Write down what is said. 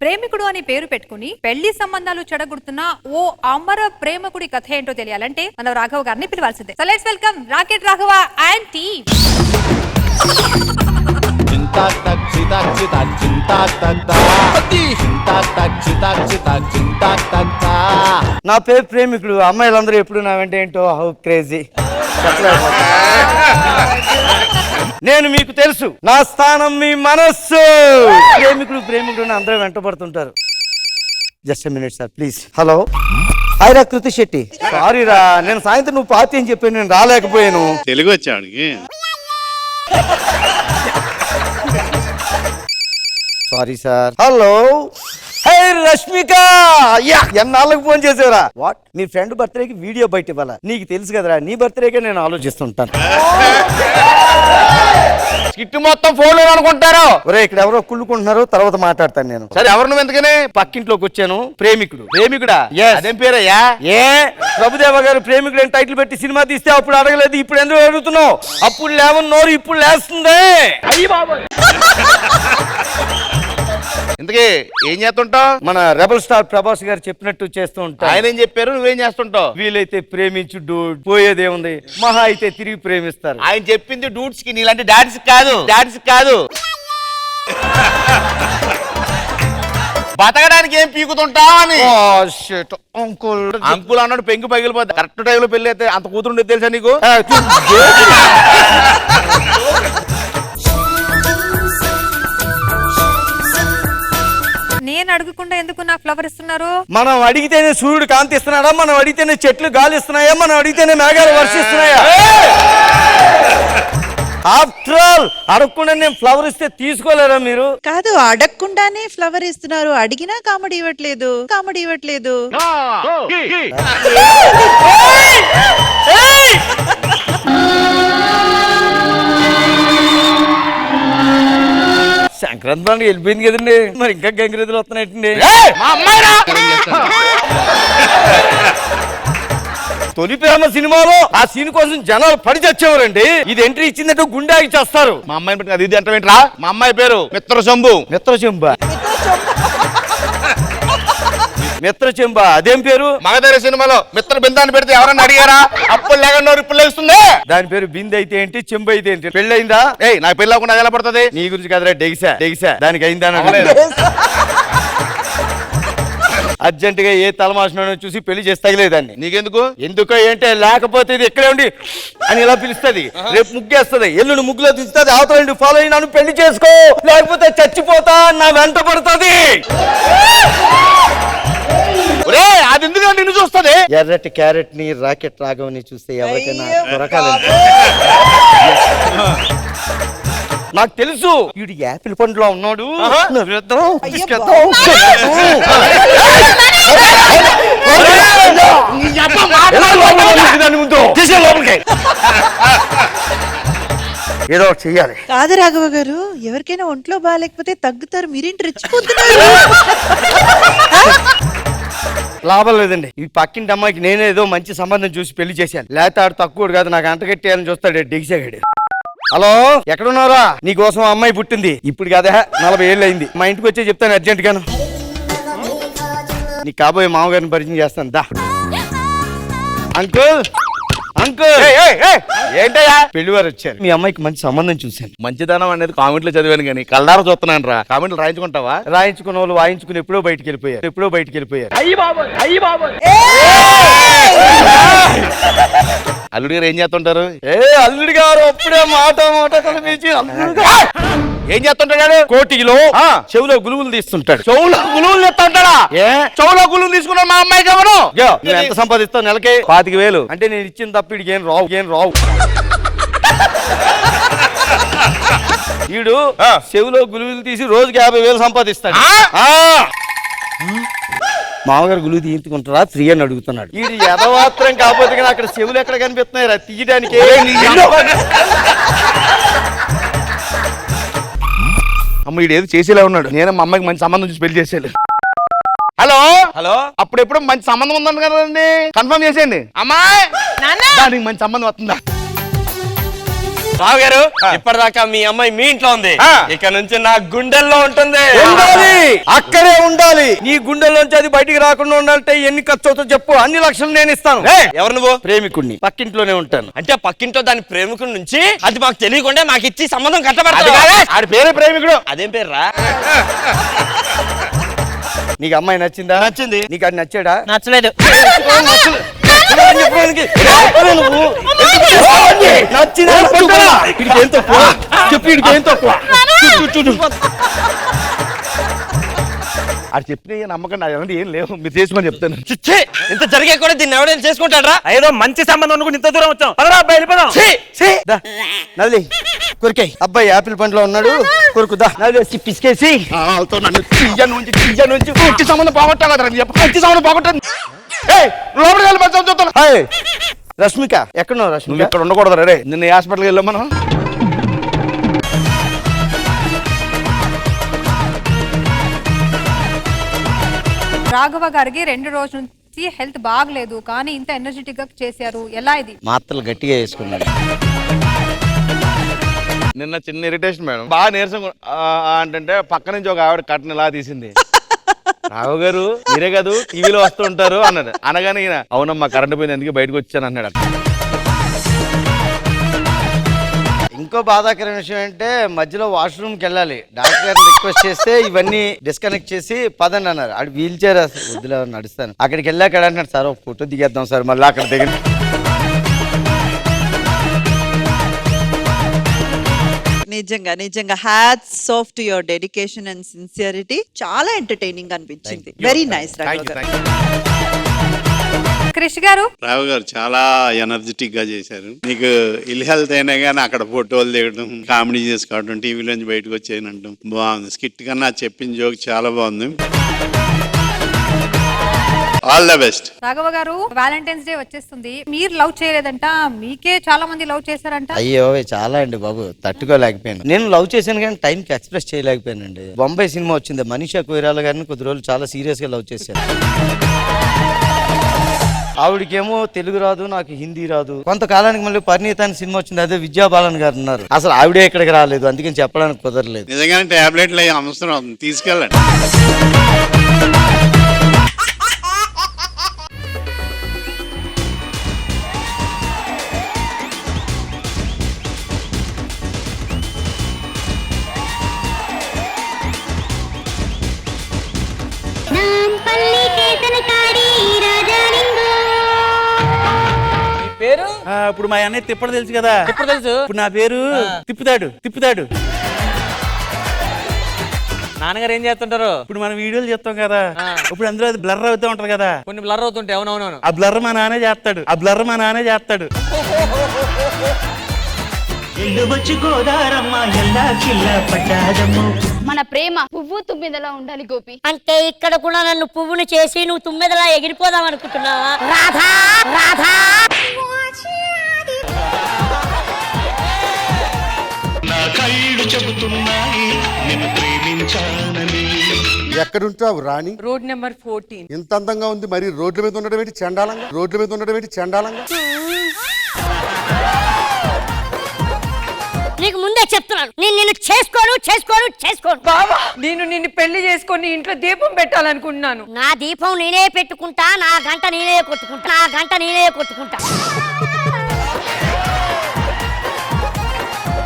ప్రేమికుడు అని పేరు పెట్టుకుని పెళ్లి సంబంధాలు చెడగొడుతున్న ఓ అమర ప్రేమికుడి కథ ఏంటో తెలియాలంటే మన రాఘవ గారిని పిలవాల్సిందే. So let's welcome rocket Raghava and team. నా పేరు ప్రేమికుడు. అమ్మాయిలందరూ ఎప్పుడు నా వెంట ఏంటో హౌ క్రేజీ. నేను మీకు తెలుసు, నా స్థానం మీ మనస్సు. ప్రేమికుడు అందరూ వెంట పడుతుంటారు. Just minute sir please. Hello hi రా కృతి శెట్టి. సారీ రా, నేను సాయంత్రం నువ్వు పార్టీ అని చెప్పాను, నేను రాలేకపోయాను. తెలుగు వచ్చాడికి sorry sir. Hello hey Rashmika, ఎన్నాళ్ళకి ఫోన్ చేసేవరా? వాట్, నీ ఫ్రెండ్ బర్త్డేకి వీడియో బయట ఇవ్వాలా? నీకు తెలుసు కదరా, నీ బర్త్డేకే నేను ఆలోచిస్తుంటాను. కిట్టు మొత్తం ఫోన్లో అనుకుంటారు. ఒరే ఇక్కడ ఎవరో కుళ్ళుకుంటున్నారు, తర్వాత మాట్లాడతాను నేను. సరే ఎవరు నువ్వు ఎందుకని? పక్కింట్లోకి వచ్చాను. ప్రేమికుడా? అదేం పేరయ్యా? ఏ ప్రభుదేవ గారు ప్రేమికుడు అని టైటిల్ పెట్టి సినిమా తీస్తే అప్పుడు అడగలేదు, ఇప్పుడు ఎందుకు అడుగుతున్నావు? అప్పుడు లేవన్నోరు ఇప్పుడు లేస్తుంది. ఇంతకీ ఏం చేస్తుంటావు? మన రెబల్ స్టార్ ప్రభాస్ గారు చెప్పినట్టు చేస్తూ ఉంటా. ఆయన ఏం చెప్పారు, నువ్వేం చేస్తుంటావు? వీలైతే ప్రేమించు డూడ్, పోయేదేముంది, మహా అయితే తిరిగి ప్రేమిస్తారు. ఆయన చెప్పింది డూడ్స్ కి, నీలాంటి డాన్స్ కాదు. బతకడానికి ఏం పీకుతుంటావు అని. అంకుల్ అన్నాడు, పెంకు పగిలిపోద్ది. కరెక్ట్ టైంలో పెళ్లి అయితే అంత కూతురుండేది తెలుసా నీకు? నేను అడగకుండా ఎందుకు నాకు ఫ్లవర్ ఇస్తున్నారు? మనం అడిగితేనే సూర్యుడు కాంతి ఇస్తున్నాడా? మనం అడిగితేనే చెట్లు గాలి ఇస్తున్నాయా? మనం అడిగితేనే మేఘాలు వర్షిస్తున్నాయా? ఆఫ్టర్ ఆల్ అడగకుండా నేను ఫ్లవర్ ఇస్తే తీసుకోలేరా మీరు? కాదు, అడగకుండానే ఫ్లవర్ ఇస్తున్నారు, అడిగినా కామెడీ ఇవ్వట్లేదు. సంక్రాంతి పండుగ వెళ్ళిపోయింది కదండి, మరి ఇంకా గంగిరెద్దులు వస్తున్నాయండి. తొలి ప్రేమ సినిమాలో ఆ సీన్ కోసం జనాలు పడి చచ్చేవారండి. ఇది ఎంట్రీ ఇచ్చిందంటే గుండె ఆగి చేస్తారు. మా అమ్మాయిని పెట్టి అది ఇది అంటే ఏంట్రా? మా అమ్మాయి పేరు మిత్రశంభు. మిత్రచెంబ అదేం పేరు? మగధీర సినిమాలో మిత్ర బిందాన్ని పెడితే ఎవరన్నా అడిగారా? అప్పులు లేకుండా ఇప్పుడు లేస్తుంది. దాని పేరు బిందె అయితే ఏంటి, చెంబు అయితే ఏంటి? పెళ్ళయిందా? నాకు పెళ్ళి అవ్వకుండా ఎలా పడుతుంది? నీ గురించి కదరా, డెగిసా దానికి అయిందా? అర్జెంట్ గా ఏ తలమాసనో చూసి పెళ్లి చేసి తగిలేదాన్ని. నీకెందుకు? ఎందుకో ఏంటే, లేకపోతే ఇది ఎక్కడే ఉండి అని ఇలా పిలుస్తుంది, రేపు ముగ్గేస్తుంది, ఎల్లుండి ముగ్గులో దించుతుంది, అవతల ఫాలో అయి నన్ను పెళ్లి చేసుకో లేకపోతే చచ్చిపోతా నా వెంట పడుతుంది. అది ఎందుకు నిన్ను చూస్తుంది? ఎర్రటి క్యారెట్ ని రాకెట్ రాఘవని చూస్తే ఎవరికైనా దొరకాలంటే నాకు తెలుసు, వీడు యాపిల్ పండులో ఉన్నాడు. ఏదో చెయ్యాలి. కాదు రాఘవ గారు, ఎవరికైనా ఒంట్లో బాగాలేకపోతే తగ్గుతారు, మీరేంటి రెచ్చిపోతున్నారు? లాభం లేదండి, ఈ పక్కింటి అమ్మాయికి నేనేదో మంచి సంబంధం చూసి పెళ్లి చేశాను, లేకపోతే ఆడు తక్కువ కాదు, నాకు అంటగట్టేయాలని చూస్తాడు డిగ్సాగాడు. హలో ఎక్కడున్నారా? నీకోసం అమ్మాయి పుట్టింది, ఇప్పుడు కదా 40 ఏళ్ళు అయింది. మా ఇంటికి వచ్చే చెప్తాను అర్జెంట్ గాను. నీ కాబోయే మామగారిని పరిచయం చేస్తాను దా. అంకుల్ ఏంటయ్యా? పెళ్లివారు వచ్చారు, మీ అమ్మాయికి మంచి సంబంధం చూశాను. మంచిదనం అనేది కామెంట్లో చదివాను కానీ కళ్ళారా చూస్తున్నాను రా. కామెంట్లు రాయించుకుంటావా? రాయించుకున్న వాళ్ళు వాయించుకుని ఎప్పుడో బయటికి వెళ్ళిపోయారు. అల్లుడి గారు ఏం చేస్తుంటారు? అల్లుడి గారు అప్పుడే మాట కలిపించి ఏం చేస్తుంటాడు? కోటిలో చెవులో గులువులు తీస్తుంటాడు. చెవులో గులువులు తీస్తుంటాడా? చెవులో గులువులు తీసుకున్నా మా అమ్మాయికి ఎవరు? నువ్వు ఎంత సంపాదిస్తావు? నెలకి 25,000. అంటే నేను ఇచ్చిన తప్ప ఇడికి ఏం రావు. వీడు చెవులో గులువులు తీసి రోజుకి 50,000 సంపాదిస్తాడు. మామగారు గులువు తీయించుకుంటారా ఫ్రీ అని అడుగుతున్నాడు. వీడు ఎదమాత్రం కాకపోతే కానీ అక్కడ చెవులు ఎక్కడ కనిపిస్తున్నాయి రా తీయడానికి. అమ్మ వీడు ఏదో చేసేలా ఉన్నాడు. నేను మా అమ్మాయికి మంచి సంబంధం చూసి పెళ్లి చేసేది. హలో అప్పుడెప్పుడు మంచి సంబంధం ఉందండి కదండి, కన్ఫర్మ్ చేసేయండి. అమ్మాయి దానికి మంచి సంబంధం వస్తుందా? రావు గారు ఇప్పటిదాకా మీ అమ్మాయి మీ ఇంట్లో ఉంది, ఇక నుంచి నా గుండెల్లో ఉంటుంది. ఉండాలి, అక్కడే ఉండాలి. నీ గుండెల్లోంచి అది బయటికి రాకుండా ఉండాలంటే ఎన్ని ఖర్చు అవుతుందో చెప్పు, అన్ని లక్షలు నేను ఇస్తాను. ఎవరు నువ్వు? ప్రేమికుడిని, పక్కింట్లోనే ఉంటాను. అంటే పక్కింట్లో దాని ప్రేమికుడి నుంచి అది మాకు తెలియకుండా మాకు ఇచ్చి సంబంధం కట్టబడతాడు. ఆడి పేరే ప్రేమికుడు. అదేం పేరు రా? నీకు అమ్మాయి నచ్చిందా? నచ్చింది. నీకు అది నచ్చాడా? నచ్చలేదు. ఆడు చెప్పిన నమ్మకం అలాంటి ఏం లేవు, మీరు చేసుకొని చెప్తాను. ఛీ! ఇంత జరిగే కూడా దీన్ని ఎవడైనా చేసుకుంటాడ్రా? ఏదో మంచి సంబంధం అనుకుని ఇంత దూరం వచ్చాం. పదరా అబ్బాయి వెళ్ళిపోదాం. నదిలి కొరికాయి. అబ్బాయి యాపిల్ పండ్లో ఉన్నాడు, కొరుకుదా. నదిలి పిసికేసి నన్ను తీయ నుంచి ఇంటి సంబంధం పోగొట్టాలి చెప్పు. ఇంటి సంబంధం పోగొట్టాను. లోపలికి వెళ్ళి మంచి చూస్తాను. హాయ్ రష్మిక, ఎక్కడున్నావు నువ్వు రష్మిక? ఇక్కడ ఉండకూడదు రే. నిన్న హాస్పిటల్కి వెళ్ళాం మనం. రాఘవ గారికి 2 రోజుల నుంచి హెల్త్ బాగలేదు, కానీ ఇంత ఎనర్జెటిక్ గా చేశారు. ఎలా ఇది? మాత్రలు గట్టిగా వేసుకున్నాడు. నిన్న చిన్న ఇరిటేషన్ మేడం, బాగా నీరసం అంటే పక్క నుంచి ఒక ఆవిడ కట్టను ఇలా తీసింది. రావు గారు మీరే కాదు టీవీలో వస్తూ ఉంటారు అన్నాడు. అనగానే ఈయన అవునమ్మా కరెంట్ పోయింది ఎందుకు బయటకు వచ్చాను అన్నాడు. ఇంకో బాధాకరమైన విషయం అంటే మధ్యలో వాష్రూమ్కి వెళ్ళాలి. డాక్టర్ గారిని రిక్వెస్ట్ చేస్తే ఇవన్నీ డిస్కనెక్ట్ చేసి పదండి అన్నారు. అది వీల్ చైర్ వద్దులే నడుస్తాను. అక్కడికి వెళ్ళాక అంటున్నాడు సార్ ఒక ఫోటో దిగేద్దాం సార్, మళ్ళీ అక్కడ దిగండి. నిజంగా నిజంగా hats off to your dedication and sincerity. చాలా ఎంటర్టైనింగ్ అనిపించింది. వెరీ నైస్ రాఘవ గారు. క్రిష్ గారు, రావు గారు చాలా ఎనర్జెటిక్ గా చేశారు. నీకు ఇల్ హెల్త్ అయినా కానీ అక్కడ ఫోటోలు దిగడం, కామెడీ చేసుకోవడం, టీవీలోంచి బయటకు వచ్చేయనంటాం బాగుంది. స్కిట్ కన్నా చెప్పిన జోక్ చాలా బాగుంది. All the best. రాఘవ గారు వ్యాలంటైన్స్ డే వచ్చేస్తుంది, మీరు లవ్ చేయలేదంట, మీకే చాలా మంది లవ్ చేశారంట. అయ్యో చాలా అండి బాబు, తట్టుకోలేకపోయాను. నేను లవ్ చేశాను కానీ టైంకి ఎక్స్ప్రెస్ చేయలేకపోయానండి. బొంబాయి సినిమా వచ్చింది, మనీషా కొయిరాలా గారిని కొద్ది రోజులు చాలా సీరియస్ గా లవ్ చేశాను. ఆవిడకేమో తెలుగు రాదు, నాకు హిందీ రాదు. కొంతకాలానికి మళ్ళీ పరిణీత అని సినిమా వచ్చింది, అదే విద్యాబాలన్ గారు ఉన్నారు. అసలు ఆవిడే ఇక్కడికి రాలేదు, అందుకని చెప్పడానికి కుదరలేదు. నిజంగానే టాబ్లెట్లు అయ్యి అవసరం అవుతుంది, తీసుకెళ్ళండి. పేరు ఇప్పుడు మా అన్నయ్య తిప్పడు తెలుసు కదా. ఎప్పుడు తెలుసు? ఇప్పుడు నా పేరు తిప్పుతాడు. నాన్నగారు ఏం చేస్తుంటారు? ఇప్పుడు మనం వీడియోలు చేస్తాం కదా, ఇప్పుడు అందులో అది బ్లర్ అవుతూ ఉంటది కదా. కొన్ని బ్లర్ అవుతుంటాయి. అవునవునవును. ఆ బ్లర్ మా నాన్నే చేస్తాడు. మన ప్రేమ పువ్వు తుమ్మెదలా ఉండాలి గోపి. అంటే ఇక్కడ కూడా నన్ను పువ్వును చేసి నువ్వు తుమ్మెదలా ఎగిరిపోదాం అనుకుంటున్నావా? రాధా రాధా ఎక్కడుంటావు రాణి? Road number 14. ఇంత అందంగా ఉంది, మరి రోడ్ల మీద ఉండడం ఏంటి చండాలంగా? నీకు ముందే చెప్తున్నాను, నేను నిన్ను చేసుకోను. బావా, నేను నిన్ను పెళ్లి చేసుకొని ఇంట్లో దీపం పెట్టాలనుకుంటున్నాను. నా దీపం నేనే పెట్టుకుంటా, నా గంట నేనే కొట్టుకుంటా.